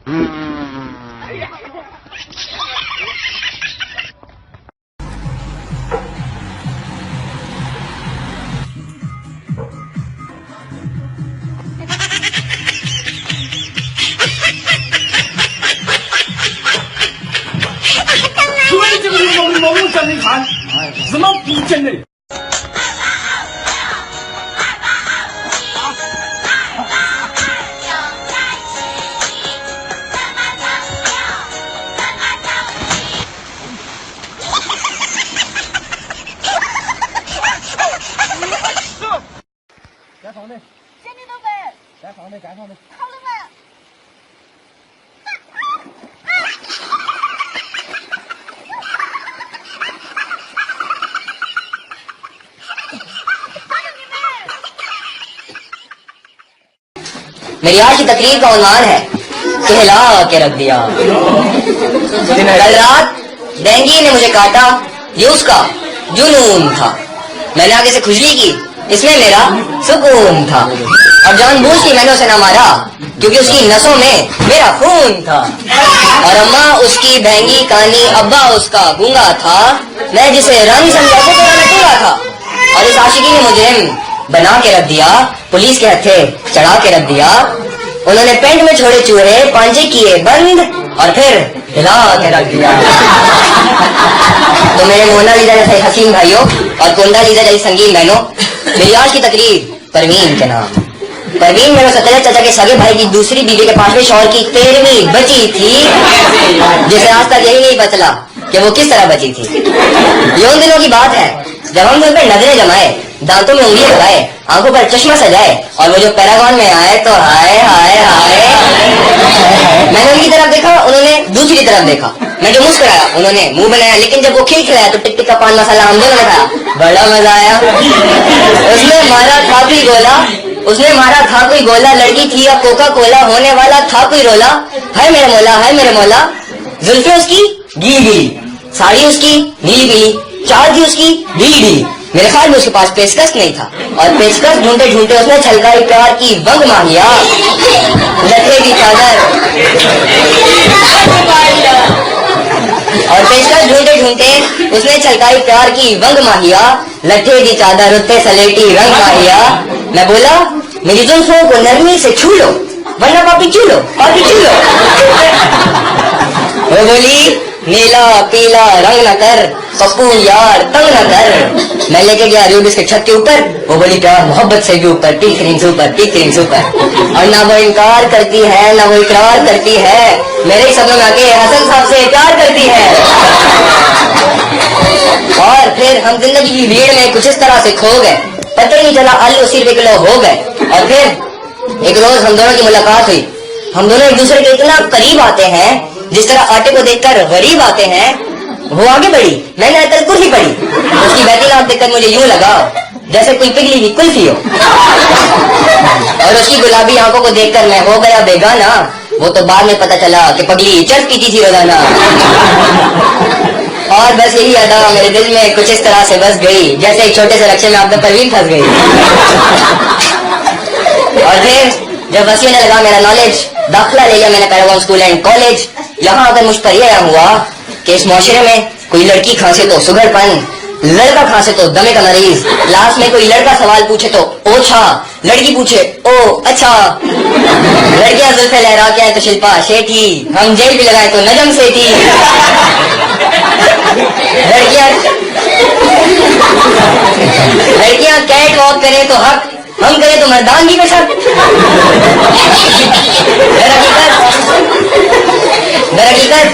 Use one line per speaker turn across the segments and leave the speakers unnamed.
对这个某整一看，什么不真的？在房内，
先你都背，
在房内，在房内。
好了没？मेरी
आज की तकरीर का उन्वान है कहला के रख दिया। कल रात डेंगी ने मुझे काटा, ये उसका जुनून था। मैंने आगे से खुजली की, इसमें मेरा सुकून था। और जानबूझ के मैंने उसे ना मारा क्योंकि उसकी नसों में मेरा खून था। और अम्मा उसकी बहंगी कानी, अब्बा उसका गूंगा था। मैं जिसे रानी समझा था तो मैं टूंगा था। और इस आशिकी ने मुझे बना के रख दिया, पुलिस के हथे चढ़ा के रख दिया। उन्होंने पेंट में छोड़े चूहे, पांचे किए बंद और फिर हिला के रख दिया। तो मेरे मोनालिसा जैसे हसीन भाइयों और कोंडालिसा जैसी संगीन बहनों, मेरी आज की तकरीर परवीन के नाम। परवीन मेरे सत्यजित चाचा के सगे भाई की दूसरी बीवी के 5वें शौहर की 13वीं बची थी, जिसे आज तक यही नहीं बचला कि वो किस तरह बची थी। ये उन दिनों की बात है जब हम उन पर नजरें जमाए, दांतों में उंगलियां लगाए, आंखों पर चश्मा सजाए और वो जो पैरागॉन में आए तो हाय हाय हाय। मैंने उनकी तरफ देखा, उन्होंने दूसरी तरफ देखा। मैं जो मुस्कुराया, उन्होंने मुंह बनाया, लेकिन जब वो खिलखिलाया तो टिक टिक का पान मसाला हम दोनों ने खाया, बड़ा मजा आया। उसने मारा था कोई गोला, उसने मारा था कोई गोला, लड़की थी या कोका कोला, होने वाला था कोई रोला। है मेरे मौला, है मेरे मौला। जुल्फे उसकी गीली गीली, साड़ी उसकी नीली पीली, चाल थी उसकी ढीली ढीली। मेरे ख्याल में उसके पास पेचकस नहीं था और पेचकस ढूंढते ढूंढते उसने छलकाई प्यार की वंग मांगिया, लठे की चादर। और पेचकस ढूंढते ढूंढते उसने छलकाई प्यार की वंग मांगिया, लठे की चादर उत्ते सलेटी रंग माहिया। मैं बोला मेरी जुल्फों को नरमी से छू लो वरना पापी चू लो, पापी चू लो। वो बोली नीला पीला रंग न कर, पप्पू यार तंग न कर। मैं लेके गया रूबिस के छत के ऊपर, वो बोली प्यार मोहब्बत से भी ऊपर, टीकरीन सुपर, टीकरीन सुपर। और ना वो इनकार करती है ना वो इकरार करती है, मेरे ही सपनों में आके हसन साहब से प्यार करती है। और फिर हम जिंदगी की भीड़ में कुछ इस तरह से खो गए, पता ही नहीं चला आलू 80 रुपए किलो हो गए। और फिर एक रोज हम दोनों की मुलाकात हुई। हम दोनों एक दूसरे के इतना करीब आते हैं जिस तरह आटे को देखकर गरीब आते हैं। वो आगे बढ़ी, मैंने अतल कुल्फी पड़ी। उसकी बहती आंख देखकर मुझे यूं लगा जैसे कोई पिघली हुई कुल्फी हो। और उसकी गुलाबी आंखों को देखकर मैं हो गया बेगाना। वो तो बाद में पता चला कि पगली चर्च पीती थी रोजाना। और बस यही अदा मेरे दिल में कुछ इस तरह से बस गई जैसे एक छोटे से रक्षे में आपने परवीन फंस गई। और फिर जब वसीले लगा मेरा नॉलेज, दाखिला ले लिया मैंने पैरागॉन स्कूल एंड कॉलेज। यहाँ आकर मुझ पर यह हुआ कि इस माशरे में कोई लड़की खांसे तो सुगरपन, लड़का खांसे तो दमे का मरीज, लास्ट में कोई लड़का सवाल पूछे तो ओछा, लड़की पूछे ओ अच्छा। लड़कियां जुल्फे लहरा के आए तो शिल्पा शेठी, हम जेल भी लगाए तो नजम सेठी। लड़कियां कैट वॉक करें तो हक, हम करें तो मर्दानगी का शक। दरहकीकत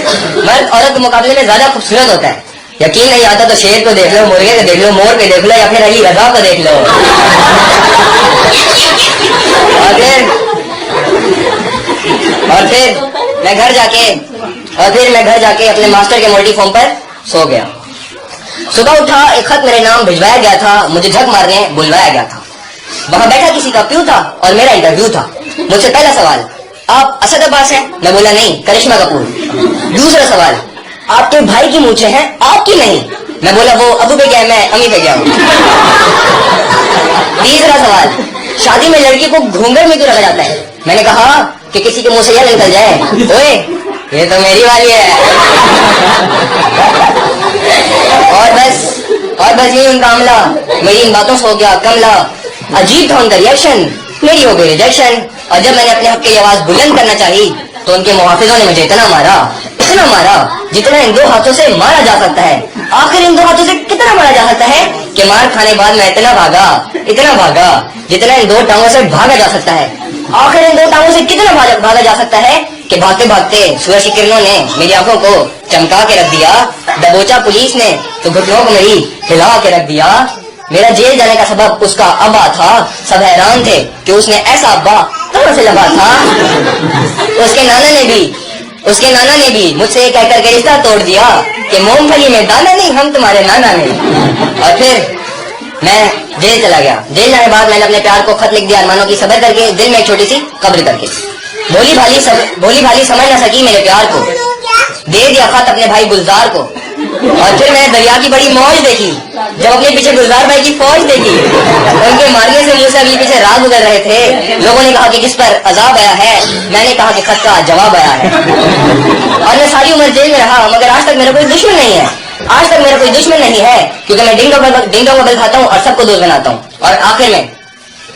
मर्द औरत के मुकाबले में ज्यादा खूबसूरत होता है। यकीन नहीं आता तो शेर को देख लो, मुर्गे को देख लो, मोर को देख लो या फिर अली रजा को देख लो। और फिर मैं घर जाके अपने मास्टर के मोल्टी फॉर्म पर सो गया। सुबह उठा, एक खत मेरे नाम भिजवाया गया था, मुझे झक मारने बुलवाया गया था। वहां बैठा किसी का प्यू था और मेरा इंटरव्यू था। मुझसे पहला सवाल, आप असद अब्बास हैं? मैं बोला नहीं, करिश्मा कपूर। दूसरा सवाल, आपके भाई की मूछें हैं, आपकी नहीं? मैं बोला वो अबू पे गया, मैं अम्मी पे गया हूँ। तीसरा सवाल, शादी में लड़की को घूंघट में क्यों रखा जाता है? मैंने कहा कि किसी के मुंह से यह निकल जाए, ओए ये तो मेरी वाली है। और बस यही उनका अमला। मेरी इन बातों से हो गया कमला। अजीब था उनका रिएक्शन, मेरी हो गई रिजेक्शन। और जब मैंने अपने हक की आवाज बुलंद करना चाहिए तो उनके मुहाफिजों ने मुझे इतना मारा जितना इन 2 हाथों से मारा जा सकता है। आखिर इन 2 हाथों से कितना मारा जा सकता है कि मार खाने बाद मैं इतना भागा जितना इन 2 टांगों से भागा जा सकता है। आखिर इन 2 टांगों से कितना भागा जा सकता है कि भागते भागते सूरज की किरणों ने मेरी आंखों को चमका के रख दिया। दबोचा पुलिस ने तो घुटनों को मेरी हिला के रख दिया। मेरा जेल जाने का सबब उसका अब्बा था। सब हैरान थे कि उसने ऐसा अब्बा कहां से लगा था। उसके नाना ने भी मुझसे ये कहकर के रिश्ता तोड़ दिया कि मूंगफली में दाना नहीं, हम तुम्हारे नाना नहीं। और फिर मैं जेल चला गया। जेल जाने के बाद मैंने अपने प्यार को खत लिख दिया अरमानों की सबर करके, दिल में एक छोटी सी कब्र करके। भोली भाली समझ न सकी मेरे प्यार को, दे दिया खत अपने भाई गुलजार को। और फिर मैंने दरिया की बड़ी मौज देखी जब अपने पीछे गुलजार भाई की फौज देखी। उनके मारने से मुझसे अगले पीछे राह गुजर रहे थे। लोगों ने कहा कि किस पर अजाब आया है, मैंने कहा कि खत का जवाब आया है। और मैं सारी उम्र जेल में रहा मगर आज तक मेरा कोई दुश्मन नहीं है, क्योंकि मैं डिंगो का बल खाता हूँ और सबको दोस्त बनाता हूँ। और आखिर में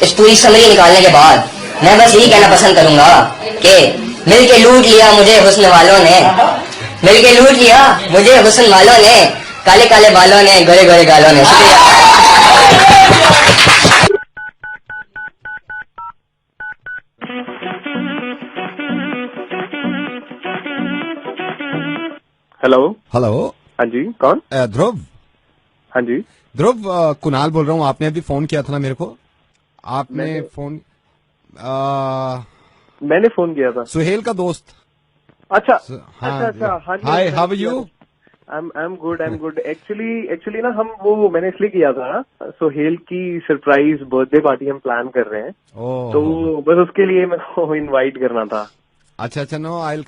इस पूरी समरी निकालने के बाद मैं बस यही कहना पसंद करूंगा कि मिल के लूट लिया मुझे हुस्न वालों ने, काले काले बालों ने, गोरे गोरे गालों ने।
हेलो।
हाँ जी,
कौन?
ध्रुव।
हाँ जी
ध्रुव, कुणाल बोल रहा हूँ। आपने अभी फोन किया था ना मेरे को? आपने फोन
मैंने फोन किया था।
सुहेल का दोस्त।
अच्छा
हाँ,
अच्छा। हाँ जी।
Hi, how are you?
I am good. Actually ना हम वो मैंने इसलिए किया था ना, सुहेल की सरप्राइज बर्थडे पार्टी हम प्लान कर रहे हैं। तो बस उसके लिए मेरे को इनवाइट करना था।
अच्छा, no, I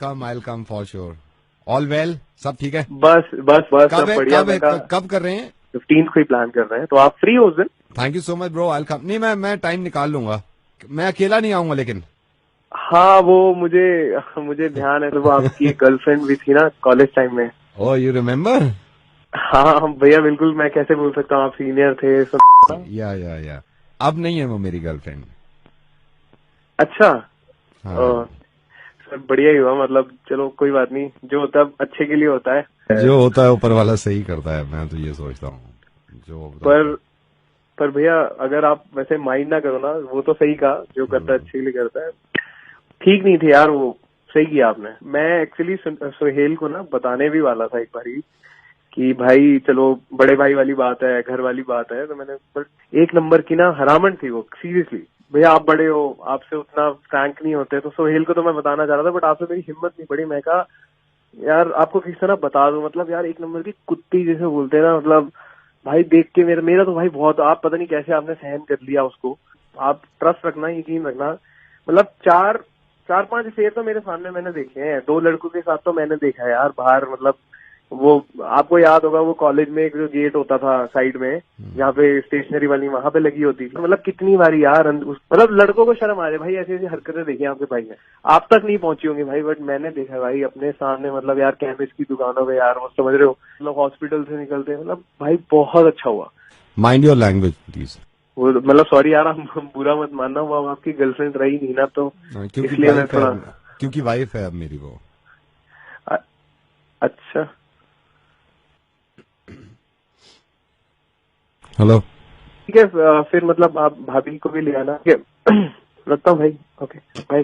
come for sure. All well, सब ठीक है?
बस सब बढ़िया।
कब कर रहे हैं?
15 को ही प्लान कर रहे हैं, तो आप फ्री हो उस दिन?
Thank you so much bro, I come. नहीं, मैं टाइम निकाल लूंगा। मैं अकेला नहीं आऊंगा लेकिन।
हाँ, वो मुझे ध्यान है। तो वो आपकी गर्लफ्रेंड भी थी ना कॉलेज टाइम में।
ओह, यू रिमेम्बर?
हाँ भैया, बिल्कुल। मैं कैसे भूल सकता हूँ, आप सीनियर थे।
या अब नहीं है वो मेरी गर्लफ्रेंड।
अच्छा।
हाँ।
सर बढ़िया ही हुआ, मतलब चलो कोई बात नहीं, जो होता है अच्छे के लिए होता है।
जो होता है ऊपर वाला सही करता है, मैं तो ये सोचता हूँ।
पर भैया, अगर आप वैसे माइंड ना करो ना, वो तो सही कहा, जो करता है अच्छे के लिए करता है। ठीक नहीं थे यार, वो सही किया आपने। मैं एक्चुअली सुहेल को ना बताने भी वाला था एक बारी कि भाई चलो, बड़े भाई वाली बात है, घर वाली बात है। तो मैंने, पर 1 नंबर की ना हरामन थी वो, सीरियसली। भैया आप बड़े हो, आपसे उतना फ्रैंक नहीं होते। तो सुहेल को तो मैं बताना चाह रहा था, बट आपसे मेरी हिम्मत नहीं पड़ी। मैं कहा यार आपको किस तरह बता दूं, मतलब यार 1 नंबर की कुत्ती जैसे बोलते हैं ना, मतलब भाई देख के मेरा तो भाई बहुत, आप पता नहीं कैसे आपने सहन कर लिया उसको। आप ट्रस्ट रखना, यकीन रखना। मतलब 4-5 अफेयर तो मेरे सामने मैंने देखे हैं। 2 लड़कों के साथ तो मैंने देखा है यार बाहर। मतलब वो आपको याद होगा, वो कॉलेज में एक जो गेट होता था साइड में, जहाँ पे स्टेशनरी वाली, वहां पे लगी होती थी। मतलब कितनी बारी यार, मतलब लड़कों को शर्म आ जाए भाई, ऐसी ऐसी हरकतें देखी आपके भाई ने। आप तक नहीं पहुंची होंगी भाई, बट मैंने देखा भाई अपने सामने। मतलब यार केमिस्ट की दुकानों पे यार, वो समझ रहे हो, मतलब हॉस्पिटल से निकलते, मतलब भाई बहुत अच्छा हुआ।
Mind your language please.
वो मतलब सॉरी यार, आप बुरा मत मानना, वो आपकी गर्लफ्रेंड रही नहीं ना, तो इसलिए मैं थोड़ा,
क्योंकि वाइफ है अब मेरी वो।
अच्छा,
हेलो,
ठीक है। फिर मतलब आप भाभी को भी ले आना। रखता हूँ भाई। Okay bye.